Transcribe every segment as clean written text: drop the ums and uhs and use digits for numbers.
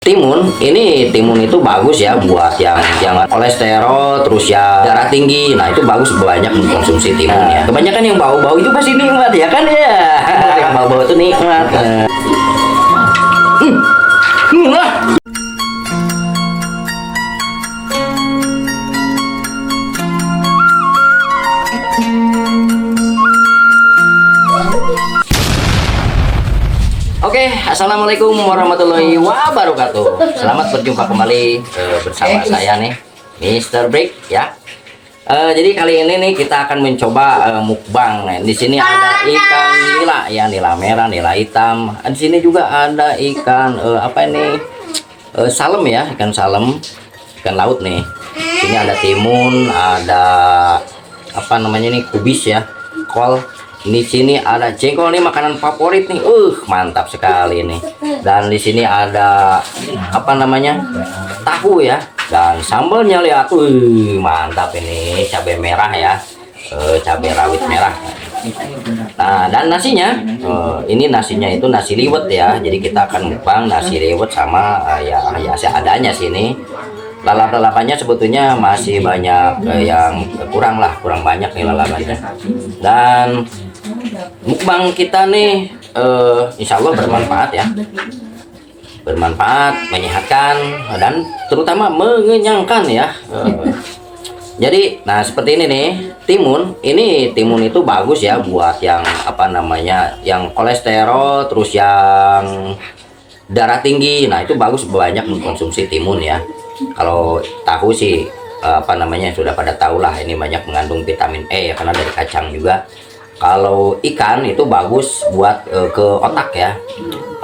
Timun itu bagus ya buat yang kolesterol, terus ya darah tinggi. Nah itu bagus banyak mengkonsumsi timun ya. Kebanyakan yang bau-bau itu pasti nikmat ya kan ya. Yang bau-bau itu nikmat. Nah. Oke, assalamualaikum warahmatullahi wabarakatuh. Selamat berjumpa kembali bersama saya nih, Mr. Brick ya. Jadi kali ini nih kita akan mencoba mukbang. Di sini ada ikan nila ya, nila merah, nila hitam. Di sini juga ada ikan apa ini? Salem ya, ikan salem, ikan laut nih. Sini ada timun, ada apa namanya nih, kubis ya, kol. Di sini ada jengkol nih, makanan favorit nih. Mantap sekali nih. Dan di sini ada apa namanya? Tahu ya. Dan sambalnya lihat. Mantap ini, cabai merah ya. Cabai rawit merah. Nah, dan nasinya ini nasinya itu nasi liwet ya. Jadi kita akan mukbang nasi liwet sama ya seadanya sini. Lalap-lalapannya sebetulnya masih banyak yang kurang banyak nih lalapannya. Dan mukbang kita nih insya Allah bermanfaat ya, bermanfaat, menyehatkan, dan terutama mengenyangkan ya. Jadi nah seperti ini nih, timun itu bagus ya buat yang apa namanya, yang kolesterol, terus yang darah tinggi. Nah itu bagus banyak mengkonsumsi timun ya. Kalau tahu sih apa namanya sudah pada tahu lah, ini banyak mengandung vitamin E ya, karena dari kacang juga. Kalau ikan itu bagus buat ke otak ya,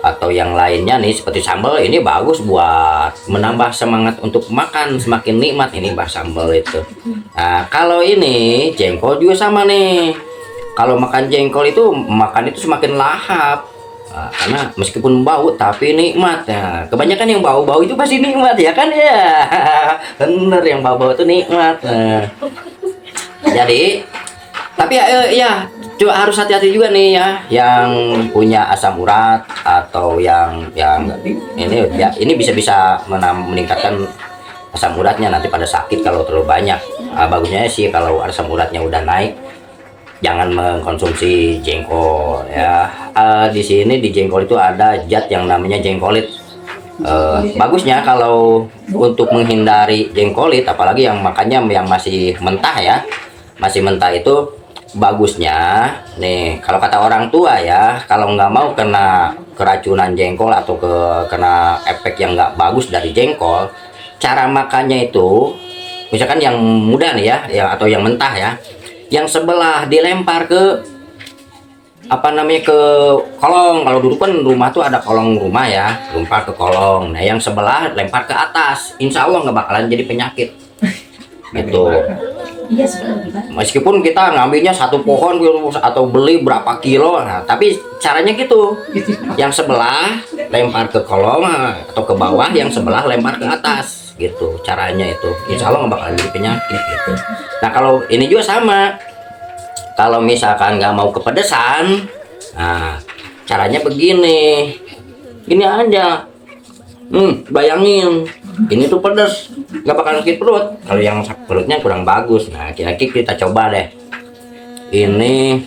atau yang lainnya nih seperti sambal, ini bagus buat menambah semangat untuk makan, semakin nikmat ini bah sambal itu. Nah kalau ini jengkol juga sama nih, kalau makan jengkol itu semakin lahap. Nah, karena meskipun bau tapi nikmat ya. Kebanyakan yang bau-bau itu pasti nikmat ya kan ya. Bener, yang bau-bau itu nikmat. Nah, jadi tapi ya harus hati-hati juga nih ya, yang punya asam urat atau yang ini ya, ini bisa meningkatkan asam uratnya nanti pada sakit kalau terlalu banyak. Bagusnya sih kalau asam uratnya udah naik, jangan mengkonsumsi jengkol ya. Di sini di jengkol itu ada zat yang namanya jengkolit. Bagusnya kalau untuk menghindari jengkolit, apalagi yang makannya yang masih mentah ya, masih mentah itu bagusnya nih, kalau kata orang tua ya, kalau nggak mau kena keracunan jengkol atau kena efek yang nggak bagus dari jengkol, cara makannya itu misalkan yang muda nih ya, atau yang mentah ya, yang sebelah dilempar ke apa namanya, ke kolong. Kalau dulu kan rumah tuh ada kolong rumah ya, lempar ke kolong. Nah yang sebelah lempar ke atas, insya Allah nggak bakalan jadi penyakit gitu. Meskipun kita ngambilnya satu pohon atau beli berapa kilo, nah, tapi caranya gitu, yang sebelah lempar ke kolong atau ke bawah, yang sebelah lempar ke atas gitu. Caranya itu insya Allah nggak bakalan jadi penyakit gitu. Nah kalau ini juga sama, kalau misalkan nggak mau kepedesan, nah caranya begini, gini aja. Bayangin ini tuh pedas, nggak bakal sakit perut. Kalau yang perutnya kurang bagus, nah kira-kira kita coba deh. Ini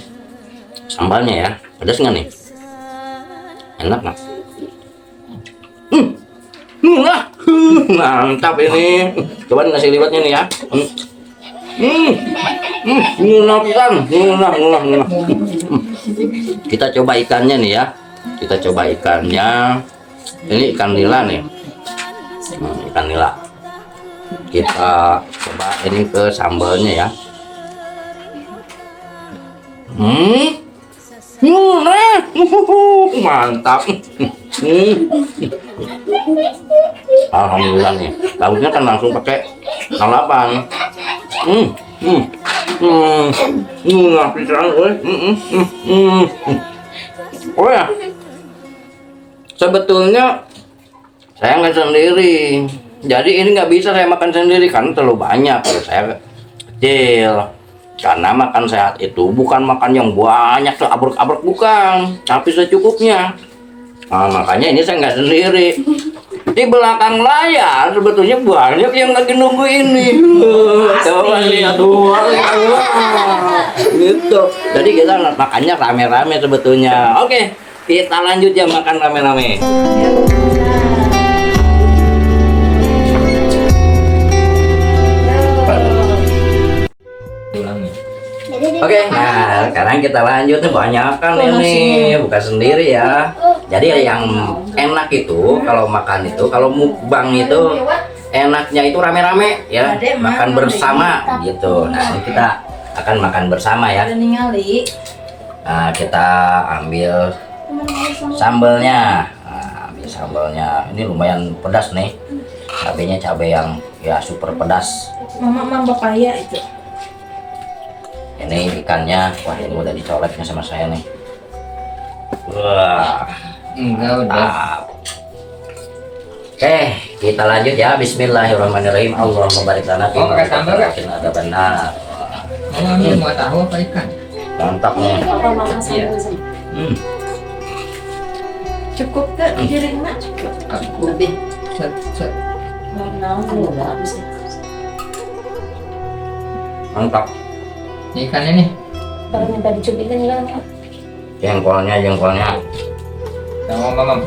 sambalnya ya, pedas nggak nih? Enak nggak? Mantap ini. Coba nasi liwetnya nih ya. Kita coba ikannya nih ya. Kita coba ikannya. Ini ikan nila nih. Ikan nila. Kita coba ini ke sambalnya ya. Mantap. Alhamdulillah nih. Lauknya kan langsung pakai lalapan. Oh ya, sebetulnya saya nggak sendiri, jadi ini nggak bisa saya makan sendiri karena terlalu banyak. Kalau saya kecil, karena makan sehat itu bukan makan yang banyak abrek-abrek, bukan, tapi secukupnya. Nah, makanya ini saya nggak sendiri. di belakang layar sebetulnya banyak yang lagi nunggu ini. Coba lihat tuh. Gitu. Jadi kita makannya rame-rame sebetulnya. Oke, kita lanjut ya makan rame-rame. Oke, nah sekarang kita lanjut nih, banyak kan ini bukan sendiri ya. Jadi yang enak itu kalau makan itu, kalau mukbang itu enaknya itu rame-rame ya, makan bersama gitu. Nah ini kita akan makan bersama ya. Nah kita ambil sambelnya. Nah, ambil sambelnya. Ini lumayan pedas nih. Cabenya cabai yang ya super pedas. Mama papaya itu. Ini ikannya, wah ini udah dicoleknya sama saya nih. Wah, mantap. Oke, kita lanjut ya. Bismillahirrahmanirrahim. Allahumma barik lana fi ma razaqtana ada benar. Ini mau tahu apa ikan? Mantap nih. Cukup ke piringnya cukup. Lebih. Set. Mantap. Ini ikannya nih. Kalau minta dicubitin lah. Jengkolnya. Sama mama.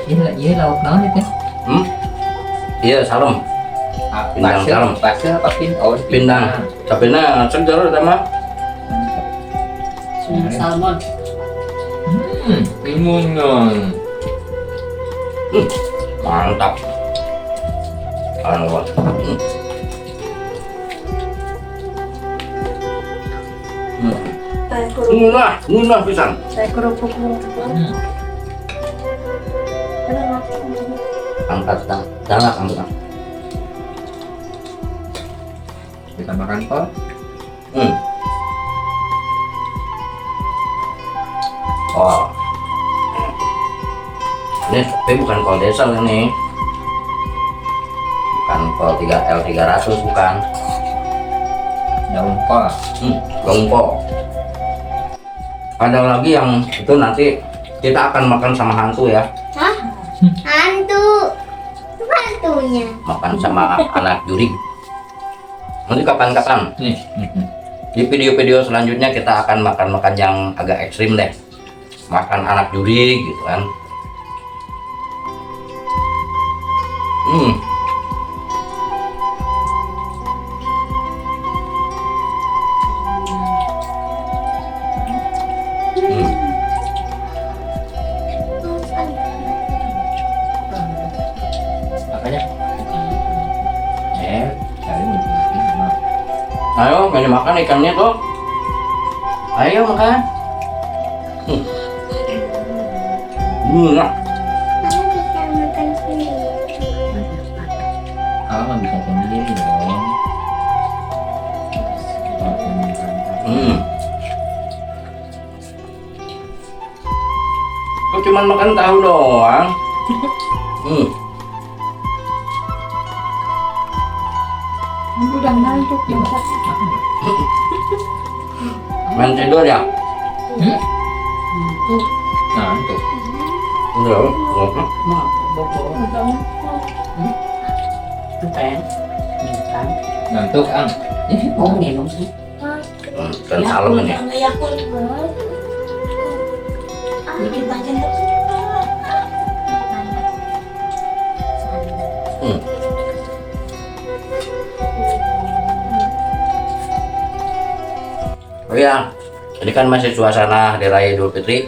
Ini lauk naon itu? Iya, salem. Pindang salem. Pasir apa pindang? Pindang. Cabenya segar sama. Salmon. Timun. Mantap. Munah pisan. Saya kerupuk. Angkat galak angkat. Kita makan kol. Oh. Ini tapi bukan kol desa ini. Bukan kol 3L300 bukan. Daun kol. Longko. Ada lagi yang itu nanti kita akan makan sama hantu ya. Hah? Hantu? Hantunya? Makan sama anak juri. Nanti kapan-kapan. Nih. Di video-video selanjutnya kita akan makan-makan yang agak ekstrim deh. Makan anak juri gitu kan. Apanya? Cari mungkin. Ayo, ini makan ikannya tuh. Ayo makan. Enak. Kamu bisa makan sendiri. Kalau nggak bisa sendiri dong. Kok cuma makan tahu doang? Udah ngantuk. Main tidur ya? Nah, itu. Udah. Ngantuk, Ang. Oh, minum sih. Kan salem ini. Dikit aja. Oh ya, ini kan masih suasana Hari Raya Idul Fitri.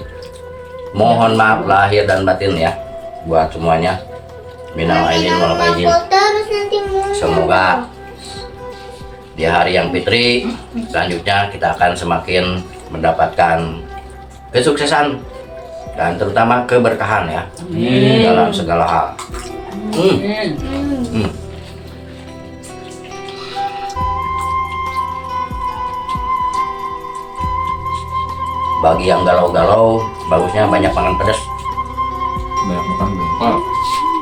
Mohon maaf lahir dan batin ya buat semuanya. Minal aidin wal faizin. Terus nanti muncul. Semoga di hari yang fitri selanjutnya kita akan semakin mendapatkan kesuksesan dan terutama keberkahan ya dalam segala hal. Bagi yang galau-galau, bagusnya banyak makan pedas, Banyak makan jengkol.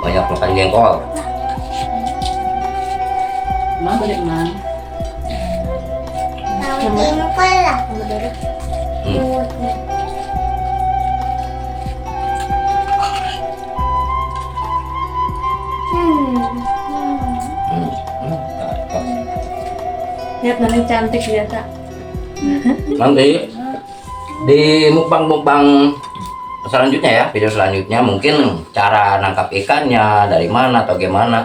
banyak makan jengkol. Mau balik mana? Tahu jengkol lah. Lihat nanti cantik ya tak. Nanti di mukbang selanjutnya ya, video selanjutnya mungkin cara nangkap ikannya dari mana atau gimana.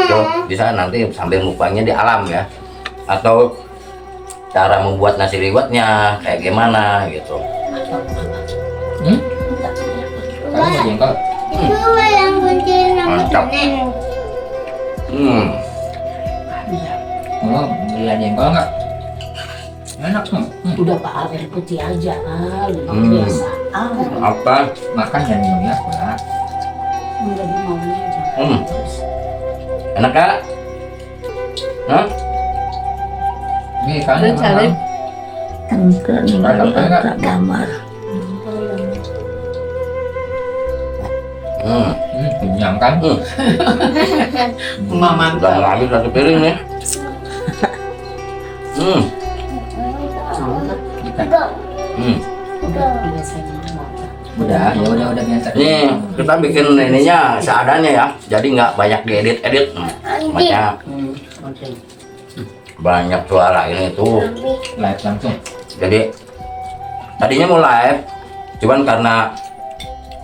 So, bisa nanti sambil mukbangnya di alam ya, atau cara membuat nasi liwetnya kayak gimana gitu. Kamu mau jengkol? Itu yang kunci nama Mantap. nenek. Mau belian jengkol nggak? Enak tuh. Udah Pak Al air putih aja Al, biasa. Apa? Makan dan minum ya, Pak. Udah dimaunya aja. Enak gak? Hah? Ini kan Udah cari. Tangka ningali angka gambar. Kenyang kan? Mama Udah habis satu piring nih. Udah, udah biasa. Nih kita bikin ininya seadanya ya, jadi nggak banyak diedit-edit. Banyak banyak suara ini tuh. Live langsung. Jadi tadinya mau live, cuman karena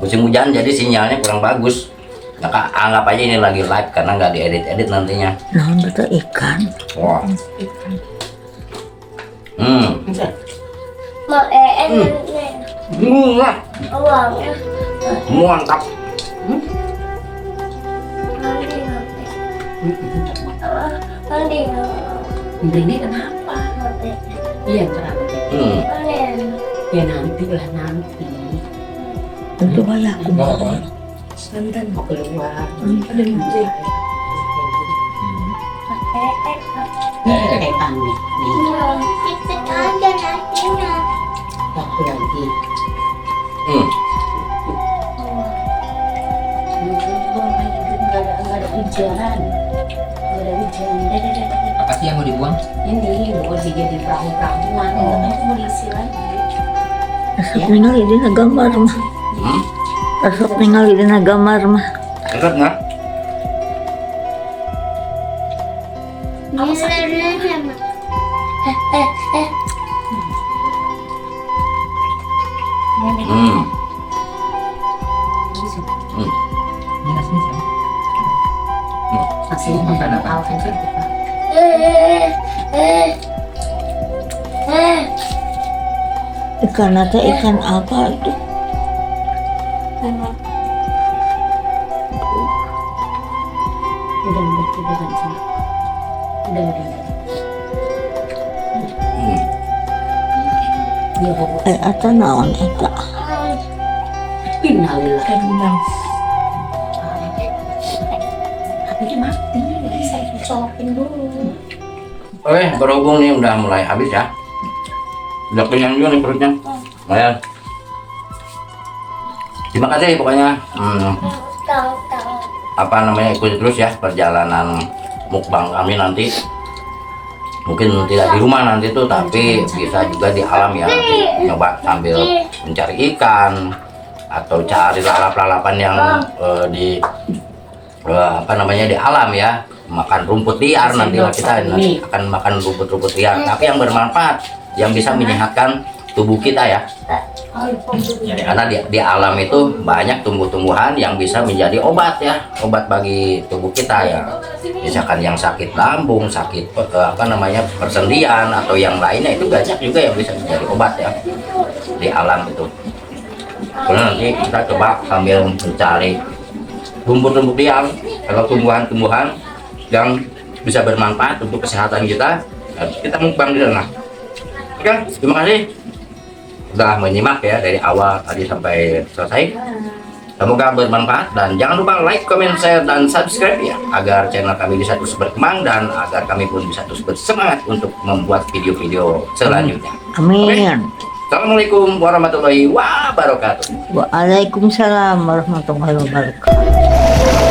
musim hujan jadi sinyalnya kurang bagus. Maka anggap aja ini lagi live karena nggak diedit-edit nantinya. Naon itu ikan? Wah. Mau nenek. Murah, Uangnya. mantap. Nanti. ini kenapa? Iya kenapa? Ya nanti lah nanti. Itu banyak aku Mau mau. apa? Nanti mau keluar. Ada nanti. Aneh. Nih, Sikit aja nasinya. waktu lagi. Nggak ada hujan. Nggak ada hujan. Apa sih yang mau dibuang? Ini mau jadi perahu-perahuan. Katanya mau diisi lagi. Asap ningali dina gambar mah. Asap ningali dina gambar mah. Enak nggak? Ini nasinya siapa? Masih Makan apa? Al aja kita. Ikan nata ikan apa itu? Udah sini. Udah. Ya pokoknya Ata naon eta? Innalillahi wa inna Tapi mati, jadi saya colokin dulu. Oke, berhubung nih udah mulai habis ya. Udah kenyang juga nih perutnya. Lumayan. Terima kasih pokoknya. Apa namanya, ikuti terus ya perjalanan mukbang kami nanti. Mungkin tidak di rumah nanti tuh, tapi bisa juga di alam ya. Nanti nyoba sambil mencari ikan atau cari lalap-lalapan yang di apa namanya di alam ya. Makan rumput liar nanti kita akan makan rumput-rumput liar, tapi yang bermanfaat, yang bisa menyehatkan tubuh kita ya. Karena di alam itu banyak tumbuh-tumbuhan yang bisa menjadi obat ya, obat bagi tubuh kita ya. Misalkan yang sakit lambung, sakit apa namanya persendian atau yang lainnya, itu banyak juga yang bisa menjadi obat ya di alam itu. Kemudian nanti kita coba sambil mencari rumput-rumput liar atau tumbuhan-tumbuhan yang bisa bermanfaat untuk kesehatan kita. Kita mukbang di sana. Oke, terima kasih sudah menyimak ya dari awal tadi sampai selesai. Semoga bermanfaat dan jangan lupa like, comment, share, dan subscribe ya, agar channel kami bisa terus berkembang dan agar kami pun bisa terus bersemangat untuk membuat video-video selanjutnya. Amin. Assalamualaikum warahmatullahi wabarakatuh. Waalaikumsalam warahmatullahi wabarakatuh.